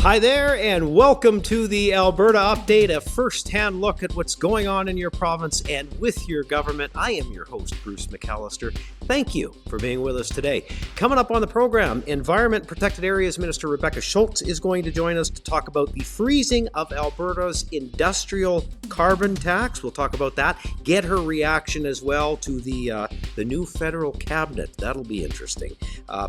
Hi there, and welcome to the Alberta Update, a first-hand look at what's going on in your province and with your government. I am your host, Bruce McAllister. Thank you for being with us today. Coming up on the program, Environment Protected Areas Minister Rebecca Schulz is going to join us to talk about the freezing of Alberta's industrial carbon tax. We'll talk about that, get her reaction as well to the new federal cabinet. That'll be interesting.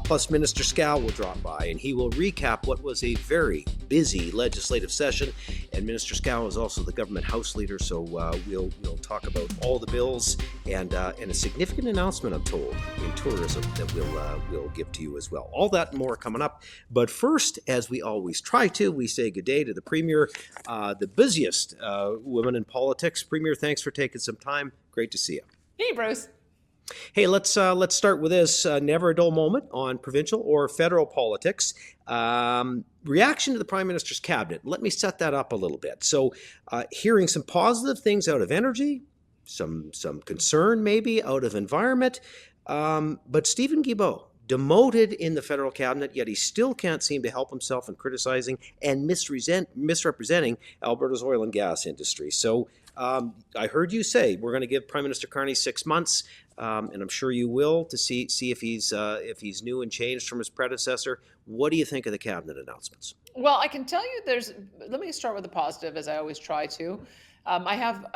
Plus, Minister Schow will drop by, and he will recap what was a very busy legislative session. And Minister Schow is also the government House leader, so we'll talk about all the bills and a significant announcement, I'm told, in tourism that we'll give to you as well. All that and more coming up. But first, as we always try to, we say good day to the Premier, the busiest woman in politics. Premier, thanks for taking some time. Great to see you. Hey, Bruce. Hey, let's start with this never a dull moment on provincial or federal politics. Reaction to the Prime Minister's cabinet. Let me set that up a little bit. So, hearing some positive things out of energy, some concern maybe out of environment, but Stephen Guilbeault demoted in the federal cabinet, yet he still can't seem to help himself in criticizing and misrepresenting Alberta's oil and gas industry. So I heard you say we're going to give Prime Minister Carney 6 months, and I'm sure you will, to see if he's new and changed from his predecessor. What do you think of the cabinet announcements? Well, I can tell you let me start with the positive, as I always try to. I have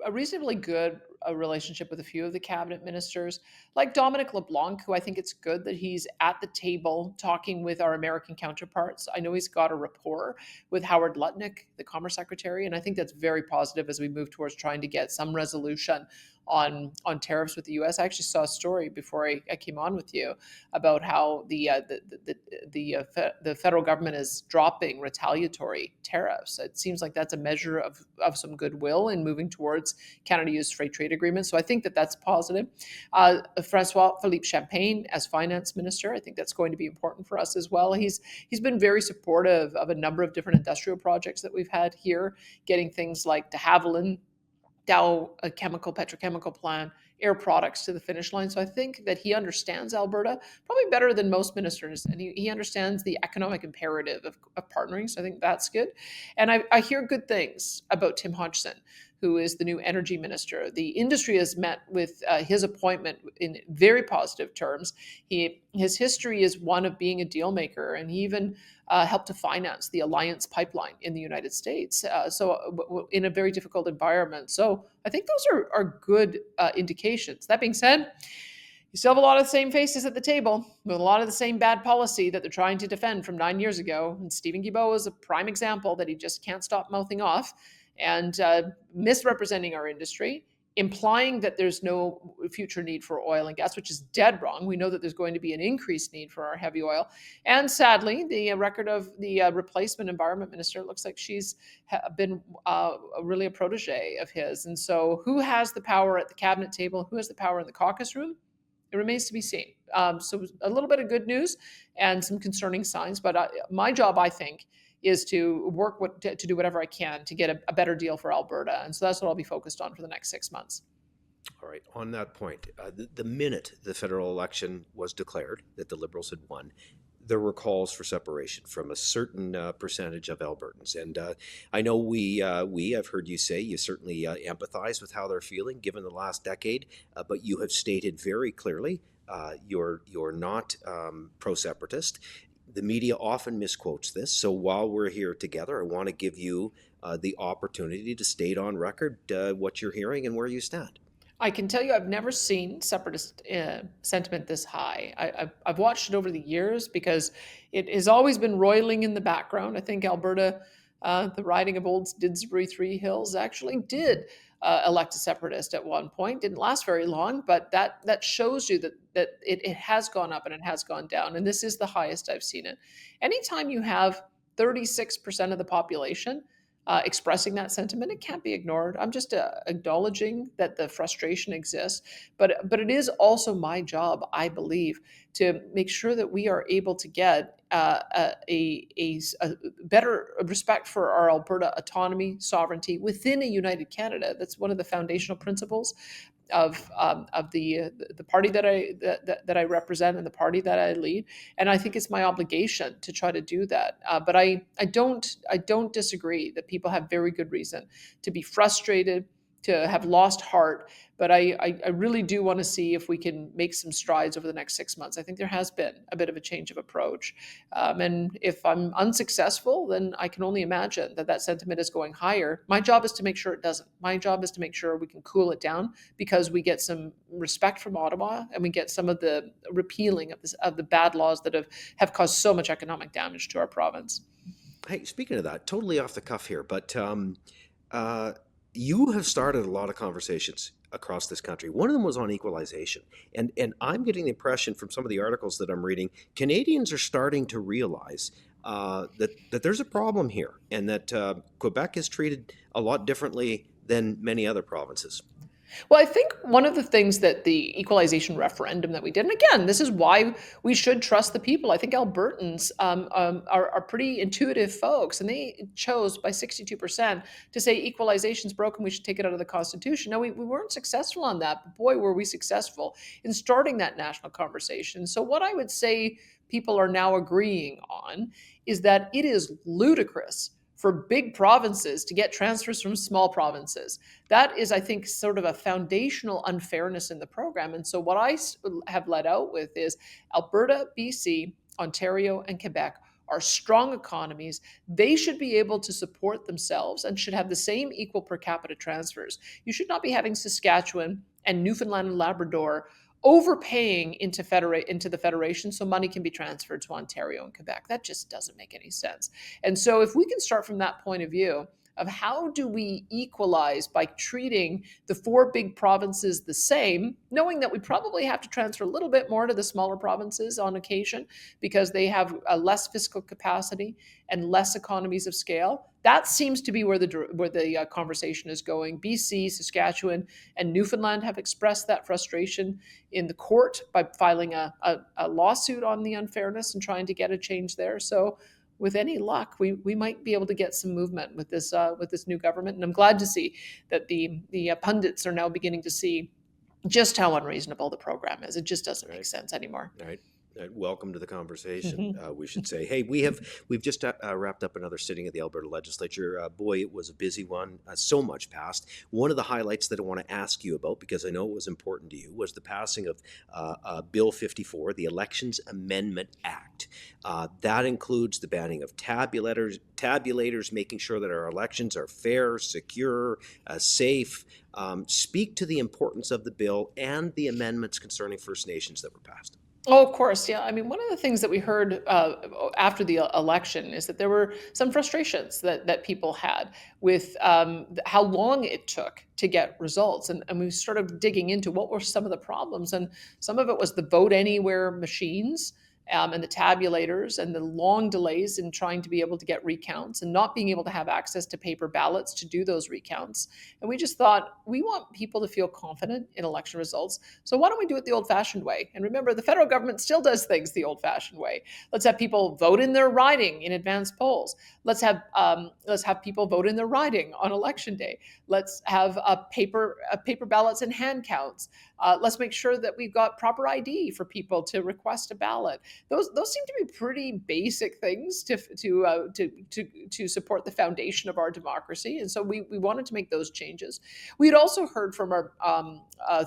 a reasonably good relationship with a few of the cabinet ministers, like Dominic LeBlanc, who I think it's good that he's at the table talking with our American counterparts. I know he's got a rapport with Howard Lutnick, the Commerce Secretary, and I think that's very positive as we move towards trying to get some resolution on tariffs with the U.S. I actually saw a story before I came on with you about how the federal government is dropping retaliatory tariffs. It seems like that's a measure of some goodwill in moving towards Canada-U.S. free trade agreements. So I think that that's positive. François-Philippe Champagne as finance minister, I think that's going to be important for us as well. He's been very supportive of a number of different industrial projects that we've had here, getting things like de Havilland, Dow, a petrochemical plant, Air Products to the finish line. So I think that he understands Alberta probably better than most ministers, and he understands the economic imperative of partnering. So I think that's good. And I hear good things about Tim Hodgson, who is the new energy minister. The industry has met with his appointment in very positive terms. His history is one of being a deal maker, and he even helped to finance the Alliance pipeline in the United States, in a very difficult environment. So I think those are good indications. That being said, you still have a lot of the same faces at the table with a lot of the same bad policy that they're trying to defend from 9 years ago. And Stephen Guilbeault is a prime example that he just can't stop mouthing off and misrepresenting our industry, implying that there's no future need for oil and gas, which is dead wrong. We know that there's going to be an increased need for our heavy oil. And sadly, the record of the replacement environment minister looks like she's been really a protege of his. And so who has the power at the cabinet table? Who has the power in the caucus room? It remains to be seen. So a little bit of good news and some concerning signs. But my job, I think, is to work to do whatever I can to get a better deal for Alberta. And so that's what I'll be focused on for the next 6 months. All right. On that point, the minute the federal election was declared that the Liberals had won, there were calls for separation from a certain percentage of Albertans. And I know I've heard you say you certainly empathize with how they're feeling given the last decade, but you have stated very clearly you're not pro-separatist. The media often misquotes this, so while we're here together, I want to give you the opportunity to state on record what you're hearing and where you stand. I can tell you I've never seen separatist sentiment this high. I've watched it over the years because it has always been roiling in the background. I think Alberta, the riding of Old Didsbury Three Hills, actually did elect a separatist at one point. Didn't last very long, but that shows you that it has gone up and it has gone down. And this is the highest I've seen it. Anytime you have 36% of the population expressing that sentiment, it can't be ignored. I'm just acknowledging that the frustration exists, but it is also my job, I believe, to make sure that we are able to get a better respect for our Alberta autonomy, sovereignty within a united Canada. That's one of the foundational principles. the party that I represent and the party that I lead, and I think it's my obligation to try to do that. But I don't disagree that people have very good reason to be frustrated, to have lost heart. But I really do want to see if we can make some strides over the next 6 months. I think there has been a bit of a change of approach. And if I'm unsuccessful, then I can only imagine that sentiment is going higher. My job is to make sure it doesn't. My job is to make sure we can cool it down, because we get some respect from Ottawa and we get some of the repealing of the bad laws that have caused so much economic damage to our province. Hey, speaking of that, totally off the cuff here, but you have started a lot of conversations across this country. One of them was on equalization. And I'm getting the impression from some of the articles that I'm reading, Canadians are starting to realize that there's a problem here, and that Quebec is treated a lot differently than many other provinces. Well, I think one of the things that the equalization referendum that we did, and again, this is why we should trust the people. I think Albertans are pretty intuitive folks, and they chose by 62% to say equalization's broken, we should take it out of the Constitution. Now, we weren't successful on that, but boy, were we successful in starting that national conversation. So what I would say people are now agreeing on is that it is ludicrous for big provinces to get transfers from small provinces. That is, I think, sort of a foundational unfairness in the program. And so what I have led out with is Alberta, BC, Ontario, and Quebec are strong economies. They should be able to support themselves and should have the same equal per capita transfers. You should not be having Saskatchewan and Newfoundland and Labrador overpaying into the federation so money can be transferred to Ontario and Quebec. That just doesn't make any sense. And so if we can start from that point of view of how do we equalize by treating the four big provinces the same, knowing that we probably have to transfer a little bit more to the smaller provinces on occasion because they have a less fiscal capacity and less economies of scale. That seems to be where the conversation is going. BC, Saskatchewan, and Newfoundland have expressed that frustration in the court by filing a lawsuit on the unfairness and trying to get a change there. So with any luck, we might be able to get some movement with this new government. And I'm glad to see that the pundits are now beginning to see just how unreasonable the program is. It just doesn't make sense anymore. Right. Welcome to the conversation. We should say, hey, we've just wrapped up another sitting of the Alberta Legislature. Boy, it was a busy one. So much passed. One of the highlights that I want to ask you about, because I know it was important to you, was the passing of Bill 54, the Elections Amendment Act. That includes the banning of tabulators, making sure that our elections are fair, secure, safe. Speak to the importance of the bill and the amendments concerning First Nations that were passed. Oh, of course. Yeah. I mean, one of the things that we heard after the election is that there were some frustrations that people had with how long it took to get results. And we started digging into what were some of the problems. And some of it was the vote anywhere machines and the tabulators and the long delays in trying to be able to get recounts and not being able to have access to paper ballots to do those recounts. And we just thought, we want people to feel confident in election results. So why don't we do it the old-fashioned way? And remember, the federal government still does things the old-fashioned way. Let's have people vote in their riding in advance polls. Let's have people vote in their riding on election day. Let's have paper ballots and hand counts. Let's make sure that we've got proper ID for people to request a ballot. Those seem to be pretty basic things to support the foundation of our democracy, and so we wanted to make those changes. We had also heard from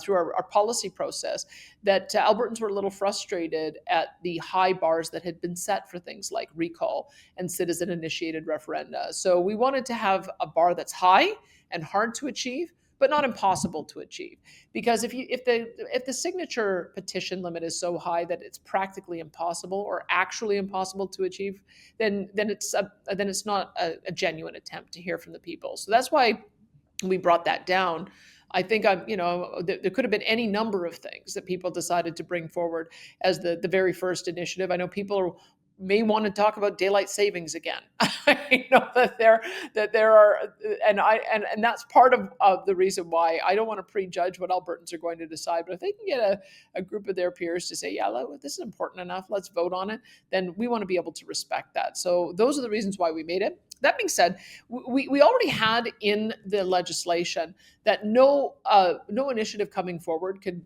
through our policy process that Albertans were a little frustrated at the high bars that had been set for things like recall and citizen-initiated referenda. So we wanted to have a bar that's high and hard to achieve, but not impossible to achieve. Because if the signature petition limit is so high that it's practically impossible or actually impossible to achieve, then it's not a genuine attempt to hear from the people. So that's why we brought that down. I think there could have been any number of things that people decided to bring forward as the very first initiative. I know people may want to talk about daylight savings again. I know that there are, and that's part of the reason why I don't want to prejudge what Albertans are going to decide. But if they can get a group of their peers to say, yeah, this is important enough, let's vote on it, then we want to be able to respect that. So those are the reasons why we made it. That being said, we already had in the legislation that no initiative coming forward could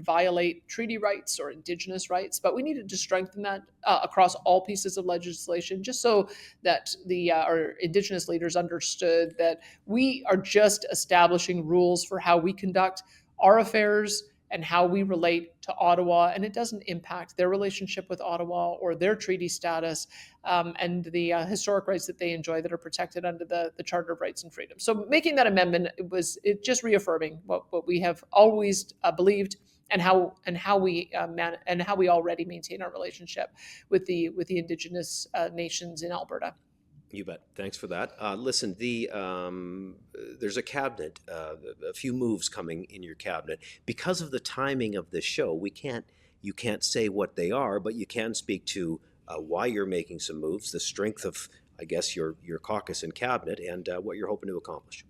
violate treaty rights or Indigenous rights, but we needed to strengthen that across all pieces of legislation, just so that our Indigenous leaders understood that we are just establishing rules for how we conduct our affairs and how we relate to Ottawa, and it doesn't impact their relationship with Ottawa or their treaty status and the historic rights that they enjoy that are protected under the Charter of Rights and Freedoms. So making that amendment was just reaffirming what we have always believed and how we already maintain our relationship with the Indigenous nations in Alberta. You bet. Thanks for that. Listen, there's a cabinet, a few moves coming in your cabinet. Because of the timing of this show, you can't say what they are, but you can speak to why you're making some moves, the strength of, I guess, your caucus and cabinet, and what you're hoping to accomplish.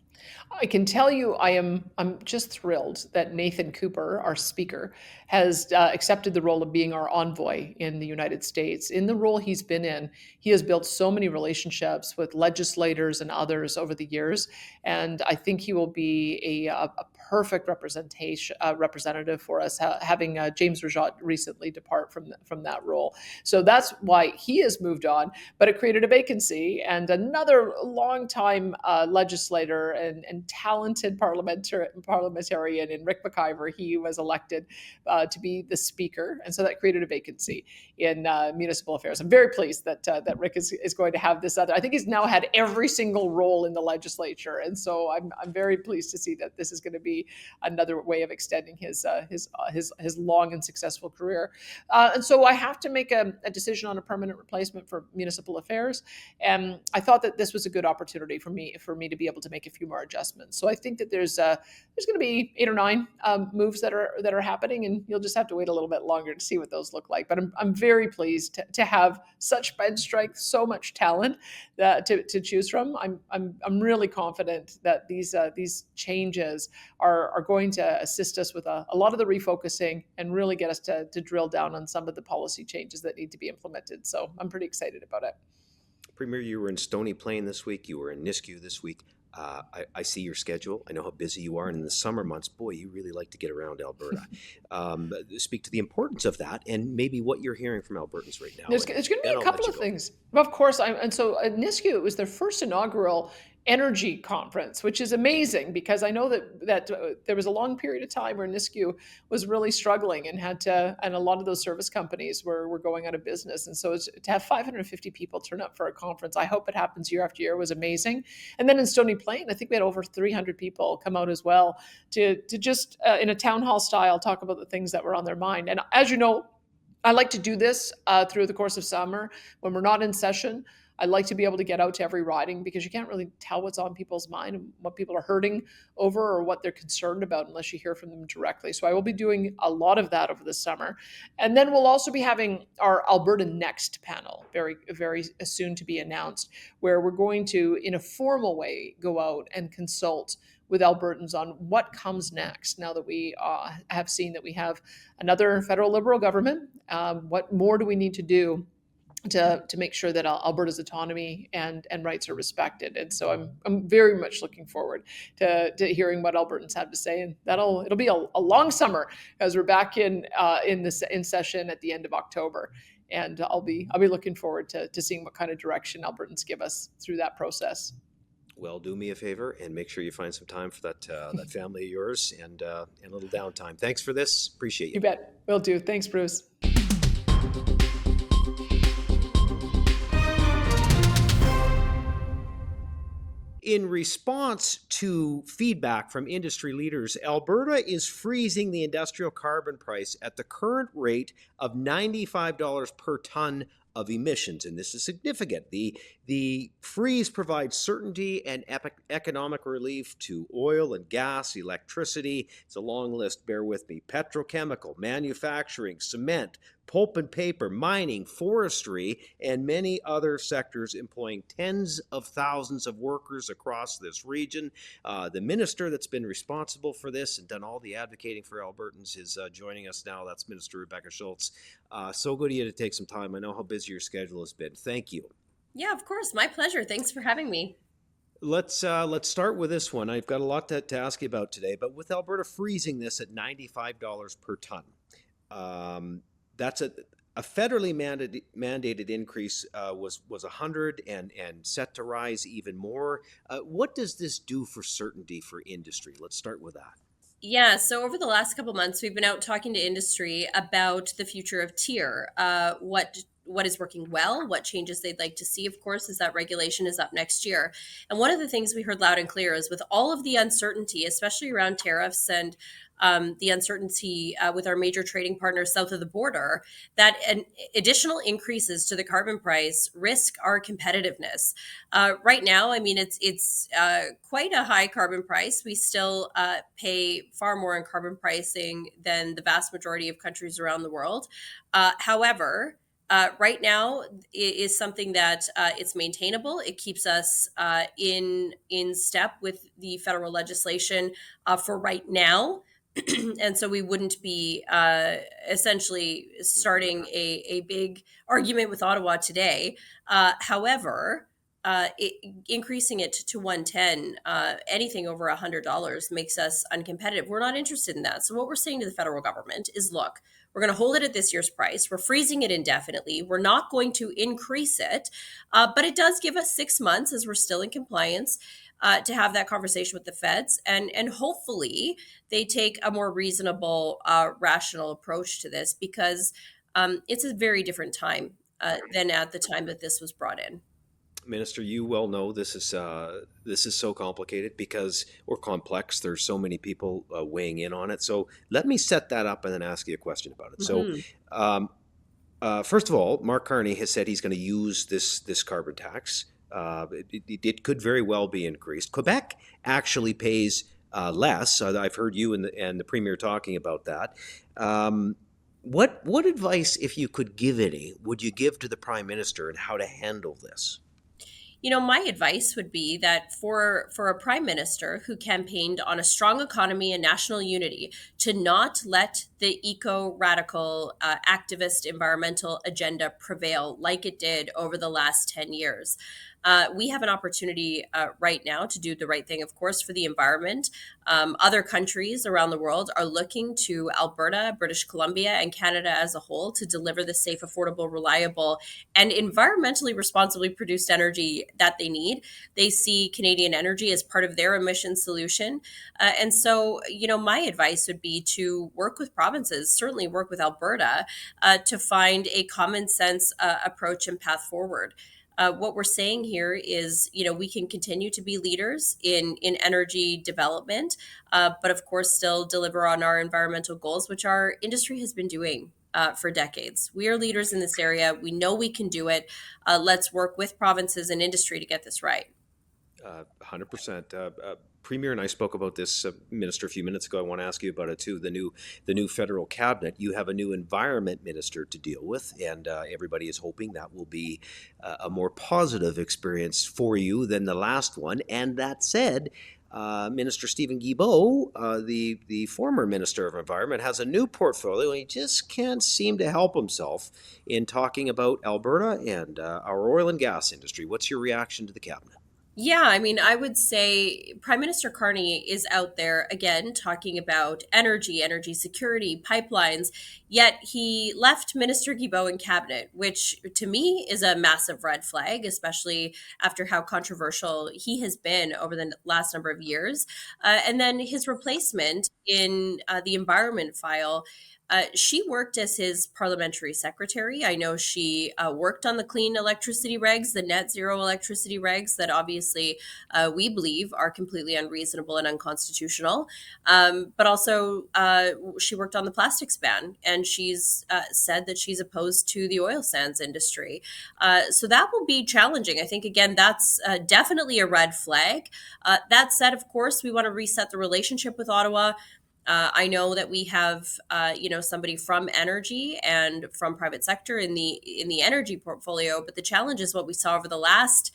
I can tell you I'm just thrilled that Nathan Cooper, our speaker, has accepted the role of being our envoy in the United States. In the role he's been in, he has built so many relationships with legislators and others over the years, and I think he will be a perfect representative for us, having James Rajat recently depart from that role. So that's why he has moved on, but it created a vacancy, and another longtime legislator and talented parliamentarian in Rick McIver, he was elected to be the speaker, and so that created a vacancy in municipal affairs. I'm very pleased that Rick is going to have this other. I think he's now had every single role in the legislature, and so I'm very pleased to see that this is going to be another way of extending his long and successful career. And so I have to make a decision on a permanent replacement for municipal affairs, and I thought that this was a good opportunity for me to be able to make a few more adjustments. So I think that there's going to be 8 or 9 moves that are happening, and you'll just have to wait a little bit longer to see what those look like. But I'm very pleased to have such bench strength, so much talent to choose from. I'm really confident that these changes are going to assist us with a lot of the refocusing and really get us to drill down on some of the policy changes that need to be implemented. So I'm pretty excited about it. Premier, you were in Stony Plain this week. You were in NISSCU this week. I see your schedule. I know how busy you are. And in the summer months, boy, you really like to get around Alberta. Speak to the importance of that and maybe what you're hearing from Albertans right now. There's going to be a couple of things. Of course, and so at NISSCU, it was their first inaugural energy conference, which is amazing because I know that there was a long period of time where NISSCU was really struggling and and a lot of those service companies were going out of business. And so to have 550 people turn up for a conference, I hope it happens year after year, was amazing. And then in Stony Plain, I think we had over 300 people come out as well to just in a town hall style talk about the things that were on their mind. And as you know, I like to do this through the course of summer when we're not in session. I like to be able to get out to every riding because you can't really tell what's on people's mind and what people are hurting over or what they're concerned about unless you hear from them directly. So I will be doing a lot of that over the summer. And then we'll also be having our Alberta Next panel, very, very soon to be announced, where we're going to, in a formal way, go out and consult with Albertans on what comes next now that we have seen that we have another federal Liberal government. What more do we need to do to make sure that Alberta's autonomy and rights are respected? And so I'm very much looking forward to hearing what Albertans have to say, and it'll be a long summer as we're back in session at the end of October, and I'll be looking forward to seeing what kind of direction Albertans give us through that process. Well, do me a favor and make sure you find some time for that family of yours and a little downtime. Thanks for this. Appreciate you. You bet. Will do. Thanks, Bruce. In response to feedback from industry leaders, Alberta is freezing the industrial carbon price at the current rate of $95 per ton of emissions, and this is significant. The freeze provides certainty and economic relief to oil and gas, electricity. It's a long list, bear with me. Petrochemical, manufacturing, cement, pulp and paper, mining, forestry, and many other sectors employing tens of thousands of workers across this region. The minister that's been responsible for this and done all the advocating for Albertans is joining us now. That's Minister Rebecca Schulz. So good of you to take some time. I know how busy your schedule has been. Thank you. Yeah, of course. My pleasure. Thanks for having me. Let's start with this one. I've got a lot to ask you about today, but with Alberta freezing this at $95 per ton, that's a federally mandated increase was 100 and set to rise even more. What does this do for certainty for industry? Let's start with that. Yeah, so over the last couple months, we've been out talking to industry about the future of tier. What is working well, what changes they'd like to see, of course, is that regulation is up next year. And one of the things we heard loud and clear is with all of the uncertainty, especially around tariffs and the uncertainty with our major trading partners south of the border, that additional increases to the carbon price risk our competitiveness. Right now, I mean, it's quite a high carbon price. We still pay far more in carbon pricing than the vast majority of countries around the world. However, right now is something that it's maintainable. It keeps us in step with the federal legislation for right now. And so we wouldn't be essentially starting a big argument with Ottawa today. However, increasing it to 110, anything over $100 makes us uncompetitive. We're not interested in that. So what we're saying to the federal government is, look, we're going to hold it at this year's price. We're freezing it indefinitely. We're not going to increase it, but it does give us 6 months as we're still in compliance to have that conversation with the feds, and hopefully they take a more reasonable, rational approach to this, because it's a very different time than at the time that this was brought in. Minister, you well know this is so complicated because or complex. There's so many people weighing in on it. So let me set that up and then ask you a question about it. Mm-hmm. First of all, Mark Carney has said he's going to use this carbon tax. It could very well be increased. Quebec actually pays less. I've heard you and the Premier talking about that. What advice, if you could give any, would you give to the Prime Minister on how to handle this? My advice would be that for a prime minister who campaigned on a strong economy and national unity, to not let the eco-radical, activist environmental agenda prevail like it did over the last 10 years. We have an opportunity right now to do the right thing, of course, for the environment. Other countries around the world are looking to Alberta, British Columbia, and Canada as a whole to deliver the safe, affordable, reliable, and environmentally responsibly produced energy that they need. They see Canadian energy as part of their emission solution. And so, my advice would be to work with provinces, certainly work with Alberta, to find a common sense approach and path forward. What we're saying here is, we can continue to be leaders in energy development, but of course still deliver on our environmental goals, which our industry has been doing for decades. We are leaders in this area. We know we can do it. Let's work with provinces and industry to get this right. 100%. Premier and I spoke about this, Minister, a few minutes ago. I want to ask you about it too. The new federal cabinet. You have a new environment minister to deal with, and everybody is hoping that will be a more positive experience for you than the last one. And that said, Minister Stephen Guilbeault, the former Minister of Environment, has a new portfolio, and he just can't seem to help himself in talking about Alberta and our oil and gas industry. What's your reaction to the cabinet? Yeah, I mean, I would say Prime Minister Carney is out there again talking about energy security, pipelines, yet he left Minister Guilbeault in cabinet, which to me is a massive red flag, especially after how controversial he has been over the last number of years. And then his replacement in the environment file. She worked as his parliamentary secretary. I know she worked on the clean electricity regs, the net zero electricity regs that obviously we believe are completely unreasonable and unconstitutional. But also, she worked on the plastics ban, and she's said that she's opposed to the oil sands industry. So that will be challenging. I think, again, that's definitely a red flag. That said, of course, we want to reset the relationship with Ottawa. I know that we have, somebody from energy and from private sector in the energy portfolio, but the challenge is what we saw over the last,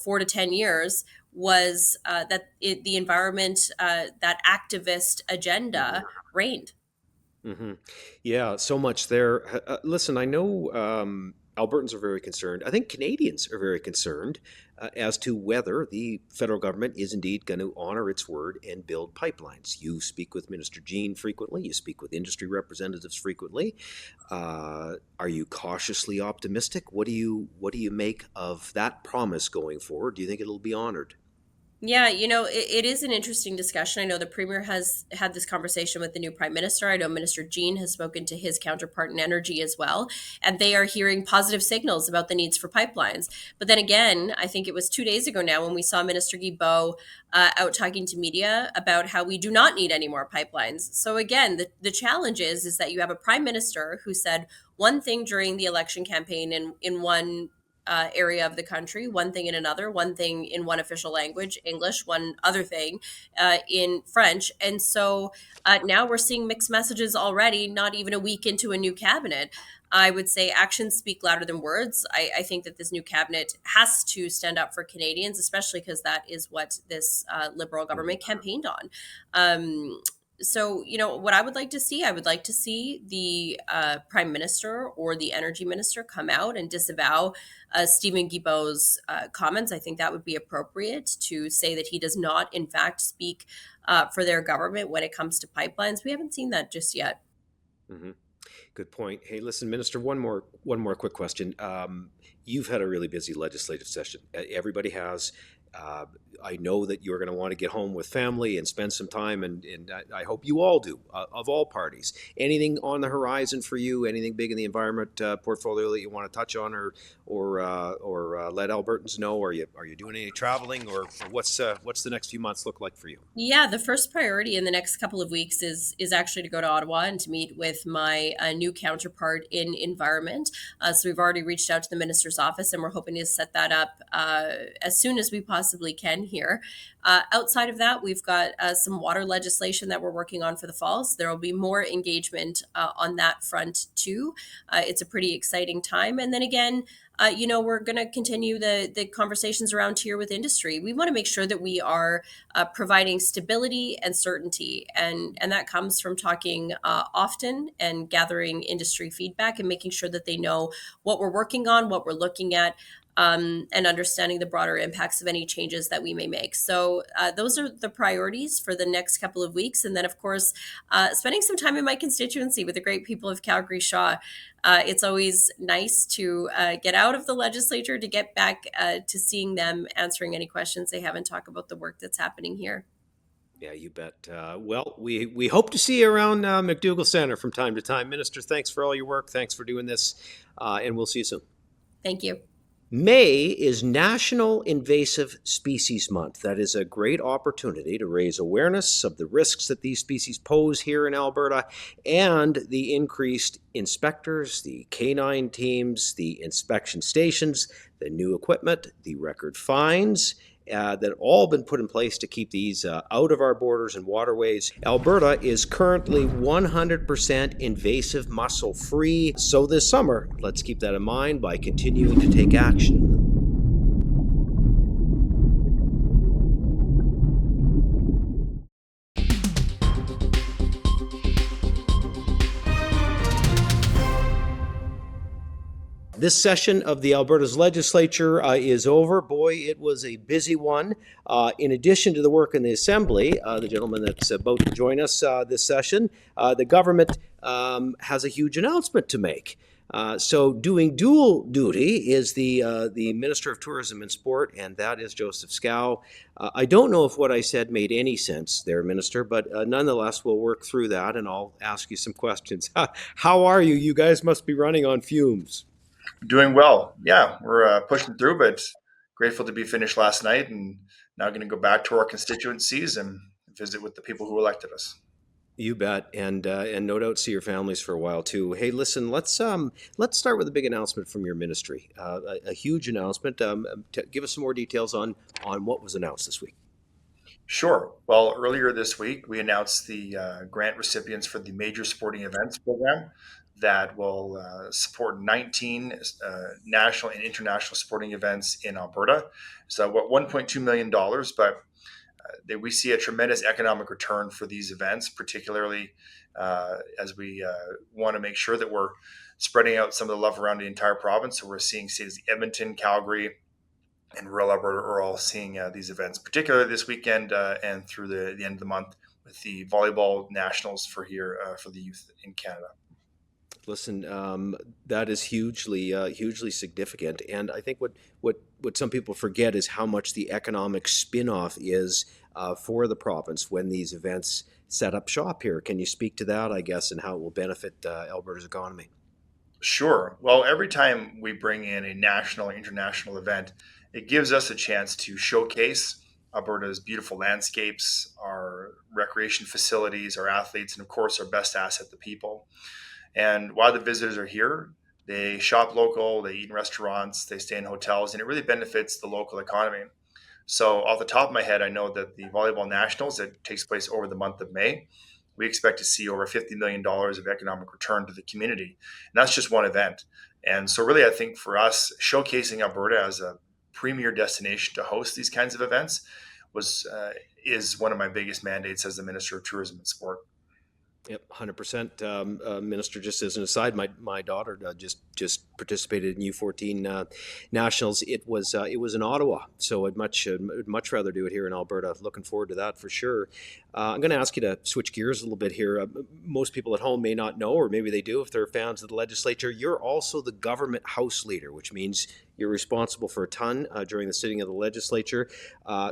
4 to 10 years was the environment, that activist agenda reigned. Mm-hmm. Yeah, so much there. Listen, I know Albertans are very concerned. I think Canadians are very concerned as to whether the federal government is indeed going to honor its word and build pipelines. You speak with Minister Jean frequently. You speak with industry representatives frequently. Are you cautiously optimistic? What do you make of that promise going forward? Do you think it'll be honored? Yeah, it is an interesting discussion. I know the Premier has had this conversation with the new Prime Minister. I know Minister Jean has spoken to his counterpart in energy as well, and they are hearing positive signals about the needs for pipelines. But then again, I think it was 2 days ago now when we saw Minister Guilbeault out talking to media about how we do not need any more pipelines. So again, the challenge is that you have a Prime Minister who said one thing during the election campaign in one area of the country, one thing in another, one thing in one official language, English, one other thing in French. And so now we're seeing mixed messages already, not even a week into a new cabinet. I would say actions speak louder than words. I think that this new cabinet has to stand up for Canadians, especially because that is what this Liberal government campaigned on. So, what I would like to see, I would like to see the Prime Minister or the Energy Minister come out and disavow Stephen Guilbeault's comments. I think that would be appropriate to say that he does not, in fact, speak for their government when it comes to pipelines. We haven't seen that just yet. Mm-hmm. Good point. Hey, listen, Minister, one more quick question. You've had a really busy legislative session. Everybody has. I know that you're going to want to get home with family and spend some time, and I hope you all do, of all parties. Anything on the horizon for you? Anything big in the environment portfolio that you want to touch on, or let Albertans know? Are you doing any traveling, or what's the next few months look like for you? Yeah, the first priority in the next couple of weeks is actually to go to Ottawa and to meet with my new counterpart in environment. So we've already reached out to the minister's office, and we're hoping to set that up as soon as we possibly can here. Outside of that, we've got some water legislation that we're working on for the fall. So there will be more engagement on that front too. It's a pretty exciting time. And then again, we're going to continue the conversations around tier with industry. We want to make sure that we are providing stability and certainty. And that comes from talking often and gathering industry feedback and making sure that they know what we're working on, what we're looking at, and understanding the broader impacts of any changes that we may make. So those are the priorities for the next couple of weeks. And then, of course, spending some time in my constituency with the great people of Calgary Shaw. It's always nice to get out of the legislature, to get back to seeing them, answering any questions they have, and talk about the work that's happening here. Yeah, you bet. Well, we hope to see you around McDougall Center from time to time. Minister, thanks for all your work. Thanks for doing this, and we'll see you soon. Thank you. May is National Invasive Species Month. That is a great opportunity to raise awareness of the risks that these species pose here in Alberta and the increased inspectors, the canine teams, the inspection stations, the new equipment, the record fines, that all been put in place to keep these out of our borders and waterways. Alberta is currently 100% invasive mussel free. So this summer, let's keep that in mind by continuing to take action. This session of the Alberta's legislature is over. Boy, it was a busy one. In addition to the work in the Assembly, the gentleman that's about to join us this session, the government has a huge announcement to make. So doing dual duty is the Minister of Tourism and Sport, and that is Joseph Schow. I don't know if what I said made any sense there, Minister, but nonetheless, we'll work through that, and I'll ask you some questions. How are you? You guys must be running on fumes. Doing well. Yeah, we're pushing through, but grateful to be finished last night and now going to go back to our constituencies and visit with the people who elected us. You bet, and no doubt see your families for a while too. Hey, listen, let's start with a big announcement from your ministry, a huge announcement. Give us some more details on what was announced this week. Sure. Well, earlier this week, we announced the grant recipients for the Major Sporting Events Program that will support 19 national and international sporting events in Alberta. So what $1.2 million, but we see a tremendous economic return for these events, particularly as we want to make sure that we're spreading out some of the love around the entire province. So we're seeing cities Edmonton, Calgary, and rural Alberta are all seeing these events, particularly this weekend and through the end of the month with the volleyball nationals for the youth in Canada. Listen, that is hugely significant, and I think what some people forget is how much the economic spin-off is for the province when these events set up shop here. Can you speak to that, I guess, and how it will benefit Alberta's economy? Sure. Well, every time we bring in a national or international event, it gives us a chance to showcase Alberta's beautiful landscapes, our recreation facilities, our athletes, and of course, our best asset, the people. And while the visitors are here, they shop local, they eat in restaurants, they stay in hotels, and it really benefits the local economy. So, off the top of my head, I know that the Volleyball Nationals that takes place over the month of May, we expect to see over $50 million of economic return to the community. And that's just one event. And so, really, I think for us, showcasing Alberta as a premier destination to host these kinds of events was is one of my biggest mandates as the Minister of Tourism and Sport. Yep, 100%. Minister, just as an aside, my daughter just participated in U14 nationals. It was in Ottawa, so I'd much rather do it here in Alberta. Looking forward to that for sure. I'm going to ask you to switch gears a little bit here. Most people at home may not know, or maybe they do if they're fans of the legislature. You're also the government House Leader, which means you're responsible for a ton during the sitting of the legislature.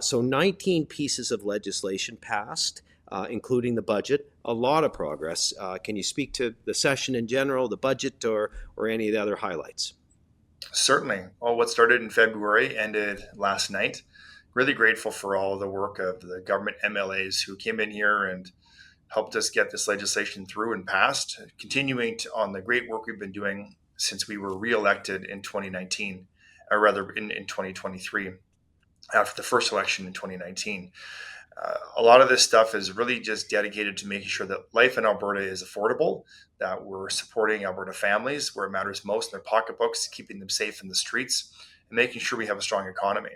So 19 pieces of legislation passed. Including the budget, a lot of progress. Can you speak to the session in general, the budget, or any of the other highlights? Certainly. Well, what started in February ended last night. Really grateful for all the work of the government MLAs who came in here and helped us get this legislation through and passed, continuing on the great work we've been doing since we were reelected in 2019, or rather in 2023, after the first election in 2019. A lot of this stuff is really just dedicated to making sure that life in Alberta is affordable, that we're supporting Alberta families where it matters most in their pocketbooks, keeping them safe in the streets, and making sure we have a strong economy.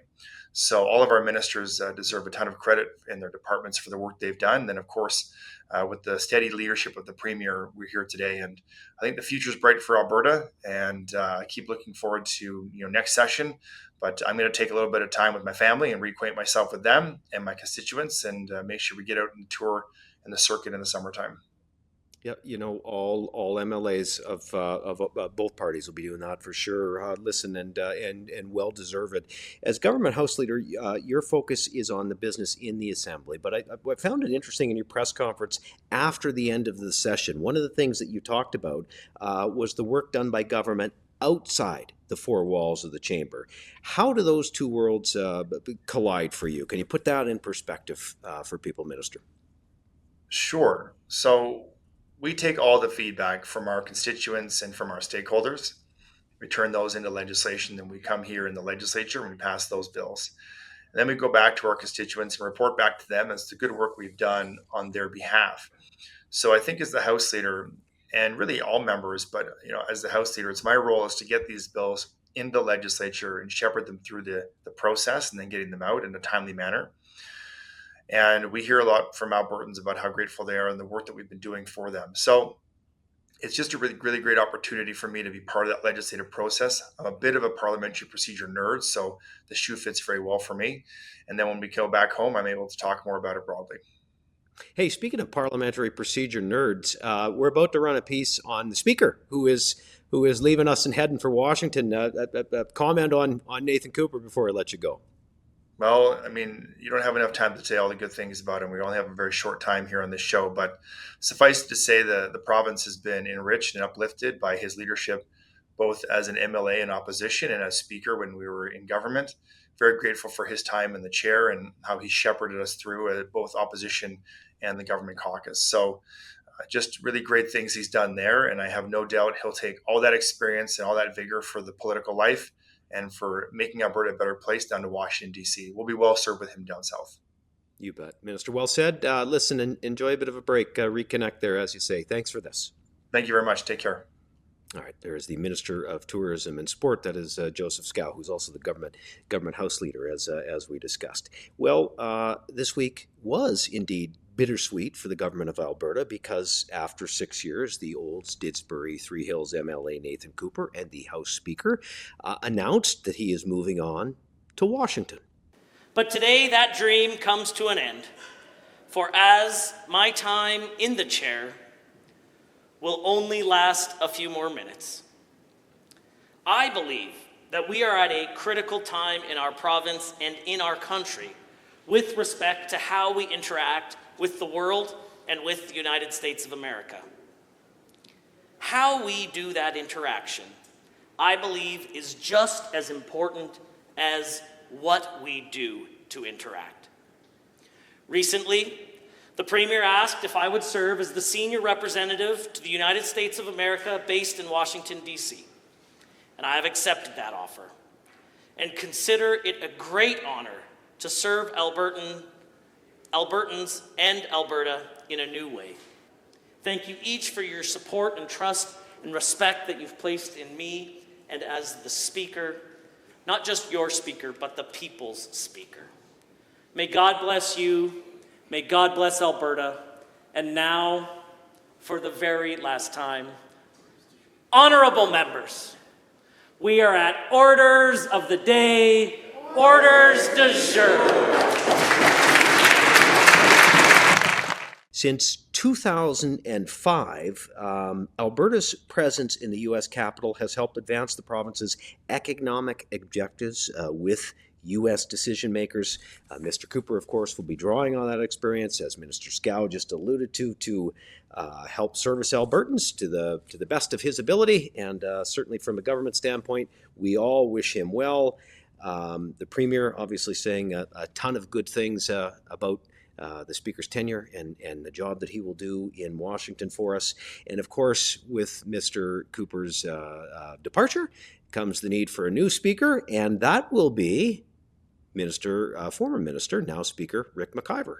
So all of our ministers deserve a ton of credit in their departments for the work they've done. And then, of course, with the steady leadership of the Premier, we're here today. And I think the future is bright for Alberta, and I keep looking forward to next session. But I'm going to take a little bit of time with my family and reacquaint myself with them and my constituents, and make sure we get out and tour in the circuit in the summertime. Yeah, all MLAs of both parties will be doing that for sure. Listen, and well deserved. As government House Leader, your focus is on the business in the Assembly. But I found it interesting in your press conference after the end of the session. One of the things that you talked about was the work done by government outside the four walls of the chamber. How do those two worlds collide for you? Can you put that in perspective for people, Minister? Sure. So we take all the feedback from our constituents and from our stakeholders. We turn those into legislation, and we come here in the legislature and we pass those bills. And then we go back to our constituents and report back to them as the good work we've done on their behalf. So I think as the House Leader, and really all members, but as the House Leader, it's my role is to get these bills in the legislature and shepherd them through the process and then getting them out in a timely manner. And we hear a lot from Albertans about how grateful they are and the work that we've been doing for them. So it's just a really, really great opportunity for me to be part of that legislative process. I'm a bit of a parliamentary procedure nerd, so the shoe fits very well for me. And then when we go back home, I'm able to talk more about it broadly. Hey, speaking of parliamentary procedure nerds, we're about to run a piece on the Speaker, who is leaving us and heading for Washington. Comment on Nathan Cooper before I let you go. Well, I mean, you don't have enough time to say all the good things about him. We only have a very short time here on this show, but suffice to say the province has been enriched and uplifted by his leadership, both as an MLA in opposition and as Speaker when we were in government. Very grateful for his time in the chair and how he shepherded us through both opposition and the government caucus. So just really great things he's done there. And I have no doubt he'll take all that experience and all that vigor for the political life and for making Alberta a better place down to Washington, D.C. We'll be well served with him down south. You bet. Minister, well said. Listen, and enjoy a bit of a break. Reconnect there, as you say. Thanks for this. Thank you very much. Take care. All right, there's the Minister of Tourism and Sport, that is Joseph Schow, who's also the government House Leader, as we discussed. Well, this week was indeed bittersweet for the government of Alberta because after 6 years, the old Didsbury Three Hills MLA Nathan Cooper and the House Speaker announced that he is moving on to Washington. But today that dream comes to an end, for as my time in the chair will only last a few more minutes. I believe that we are at a critical time in our province and in our country with respect to how we interact with the world and with the United States of America. How we do that interaction, I believe, is just as important as what we do to interact. Recently, the Premier asked if I would serve as the senior representative to the United States of America based in Washington, D.C. And I have accepted that offer and consider it a great honor to serve Albertans and Alberta in a new way. Thank you each for your support and trust and respect that you've placed in me and as the Speaker, not just your Speaker, but the people's Speaker. May God bless you. May God bless Alberta. And now, for the very last time, honorable members, we are at orders of the day, orders du jour. Since 2005, Alberta's presence in the U.S. Capitol has helped advance the province's economic objectives with U.S. decision makers. Mr. Cooper, of course, will be drawing on that experience, as Minister Schow just alluded to help service Albertans to the best of his ability. And certainly from a government standpoint, we all wish him well. The Premier obviously saying a ton of good things about the Speaker's tenure and the job that he will do in Washington for us. And of course, with Mr. Cooper's departure comes the need for a new Speaker, and that will be former Minister, now Speaker, Rick McIver.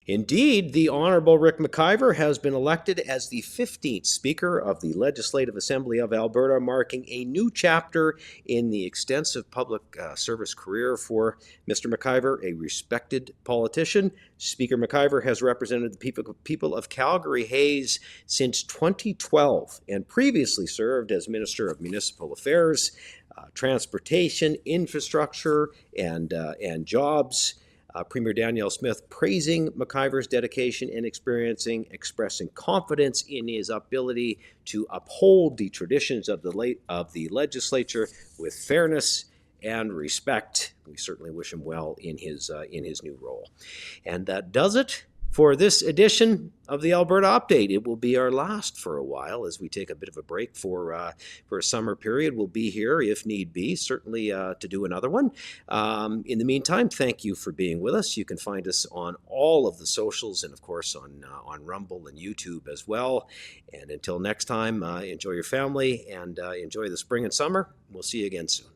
Indeed, the Honourable Rick McIver has been elected as the 15th Speaker of the Legislative Assembly of Alberta, marking a new chapter in the extensive public service career for Mr. McIver, a respected politician. Speaker McIver has represented the people of Calgary-Hays since 2012 and previously served as Minister of Municipal Affairs, Transportation, Infrastructure, and Jobs. Premier Danielle Smith praising McIver's dedication and expressing confidence in his ability to uphold the traditions of the legislature with fairness and respect. We certainly wish him well in his new role. And that does it for this edition of the Alberta Update. It will be our last for a while as we take a bit of a break for a summer period. We'll be here if need be, certainly to do another one. In the meantime, thank you for being with us. You can find us on all of the socials and, of course, on Rumble and YouTube as well. And until next time, enjoy your family and enjoy the spring and summer. We'll see you again soon.